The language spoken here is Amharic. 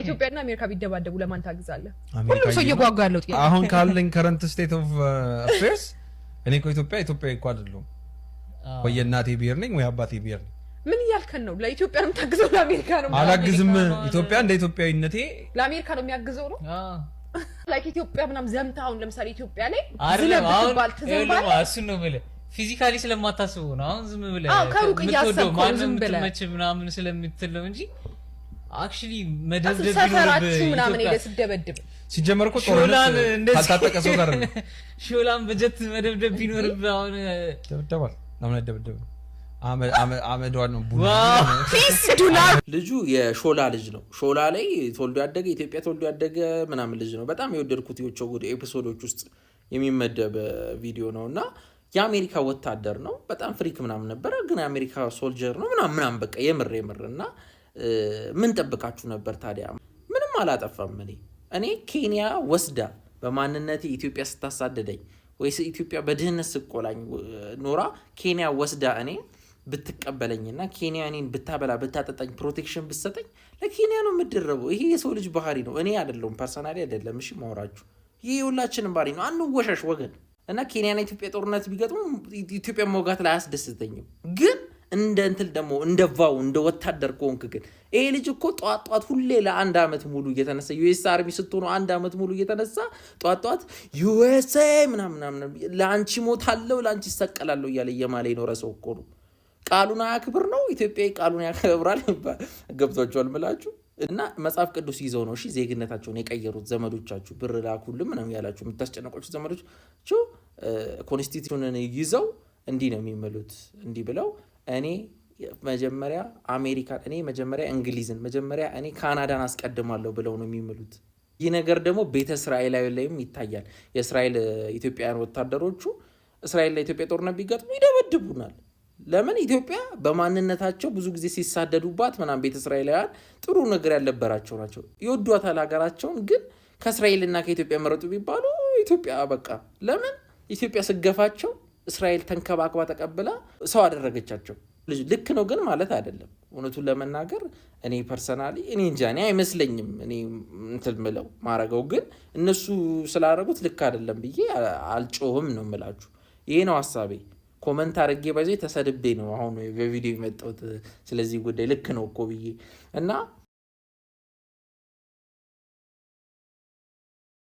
ኢትዮጵያና አሜሪካ ቢደባደቡ ለማን ታግዛለህ? ሁሉም ሰው እየጓጓ ያለው ጥያቄ አሁን ካለኝ ከረንት ስቴት ኦፍ አፌርስ እኔ ኢትዮጵያ እኮ አይደለም ወይ የእናቴ ብሔር ነኝ ወይ አባቴ ብሔር ነኝ። ምን ያልከን ነው? ለኢትዮጵያ ነው ታግዘው ለአሜሪካ ነው? አላግዝም። ኢትዮጵያ እንደ ኢትዮጵያዊነቴ ለአሜሪካ ነው የሚያግዘው ነው። ላይክ ኢትዮጵያ ምናምን ዘምታውን ለምሳሌ ኢትዮጵያ ላይ ዝለብባል ተዘምባል እሱ ነው ማለት ፊዚካሊ ስለማታስቡ ነው። አሁን ዝም ብለህ ከሩቅ እያሰብኩ ዝም ብለህ መቼ ምናምን ስለምትለው እንጂ አክቹሊ መደብደብ ሰፈራችሁ ምናምን ሄደህ ስትደበድብ ሲጀመር እኮ ጦርነት ካልታጠቀ ሰው ጋር ነው። ሾላን በጀት መደብደብ ቢኖርብህ አሁን ደብደባል ለምን አይደብደብ? አመዷን ነው ልጁ የሾላ ልጅ ነው። ሾላ ላይ ተወልዶ ያደገ ኢትዮጵያ ተወልዶ ያደገ ምናምን ልጅ ነው። በጣም የወደድኩት የቾጎድ ኤፒሶዶች ውስጥ የሚመደብ ቪዲዮ ነውና የአሜሪካ ወታደር ነው። በጣም ፍሪክ ምናምን ነበር፣ ግን የአሜሪካ ሶልጀር ነው ምናምን በቃ የምርና ምን ጠብቃችሁ ነበር ታዲያ? ምንም አላጠፋም። እኔ ኬንያ ወስዳ በማንነቴ ኢትዮጵያ ስታሳደደኝ ወይስ ኢትዮጵያ በድህነት ስቆላኝ ኖራ ኬንያ ወስዳ እኔ ብትቀበለኝና ኬንያ እኔን ብታበላ ብታጠጣኝ ፕሮቴክሽን ብትሰጠኝ ለኬንያ ነው የምደረበው። ይሄ የሰው ልጅ ባህሪ ነው። እኔ አይደለም ፐርሰናሊ አይደለም። እሺ ማውራችሁ ይሄ ሁላችንም ባህሪ ነው። አንወሻሽ ወገን እና ኬንያና ኢትዮጵያ ጦርነት ቢገጥሙ ኢትዮጵያ መውጋት ላይ አያስደስተኝም። ግን እንደ እንትን ደግሞ እንደ ወታደር ከሆንክ ግን ይሄ ልጅ እኮ ጧት ሁሌ ለአንድ አመት ሙሉ እየተነሳ ዩኤስ አርሚ ስትሆኑ አንድ አመት ሙሉ እየተነሳ ጧት ዩኤስኤ ምናምን ለአንቺ ሞታለሁ ለአንቺ ይሰቀላለሁ እያለ እየማለ የኖረ ሰው እኮ ነው። ቃሉን አያክብር ነው። ኢትዮጵያዊ ቃሉን ያከብራል። ገብቷችኋል ምላችሁ እና መጽሐፍ ቅዱስ ይዘው ነው እሺ ዜግነታቸውን የቀየሩት ዘመዶቻችሁ ብር ላኩልም ምናምን ያላችሁ የምታስጨነቋችሁ ዘመዶቻችሁ ኮንስቲቱሽንን ይዘው እንዲህ ነው የሚመሉት። እንዲህ ብለው እኔ መጀመሪያ አሜሪካን እኔ መጀመሪያ እንግሊዝን መጀመሪያ እኔ ካናዳን አስቀድማለሁ ብለው ነው የሚመሉት። ይህ ነገር ደግሞ ቤተ እስራኤላዊ ላይም ይታያል። የእስራኤል ኢትዮጵያውያን ወታደሮቹ እስራኤል ላይ ኢትዮጵያ ጦርነት ቢገጥሙ ይደበድቡናል። ለምን? ኢትዮጵያ በማንነታቸው ብዙ ጊዜ ሲሳደዱባት ምናምን ቤተ እስራኤላውያን ጥሩ ነገር ያልነበራቸው ናቸው። ይወዷታል ሀገራቸውን። ግን ከእስራኤልና ከኢትዮጵያ መረጡ ቢባሉ ኢትዮጵያ በቃ ለምን ኢትዮጵያ ስገፋቸው እስራኤል ተንከባክባ ተቀብላ ሰው አደረገቻቸው። ልክ ነው ግን ማለት አይደለም። እውነቱን ለመናገር እኔ ፐርሰናሊ እኔ እንጃ እኔ አይመስለኝም። እኔ እንትን ምለው ማረገው ግን እነሱ ስላደረጉት ልክ አይደለም ብዬ አልጮህም ነው የምላችሁ። ይሄ ነው ሀሳቤ። ኮመንት አድርጌ በዚህ ተሰድቤ ነው አሁን በቪዲዮ የመጣሁት ስለዚህ ጉዳይ ልክ ነው እኮ ብዬ እና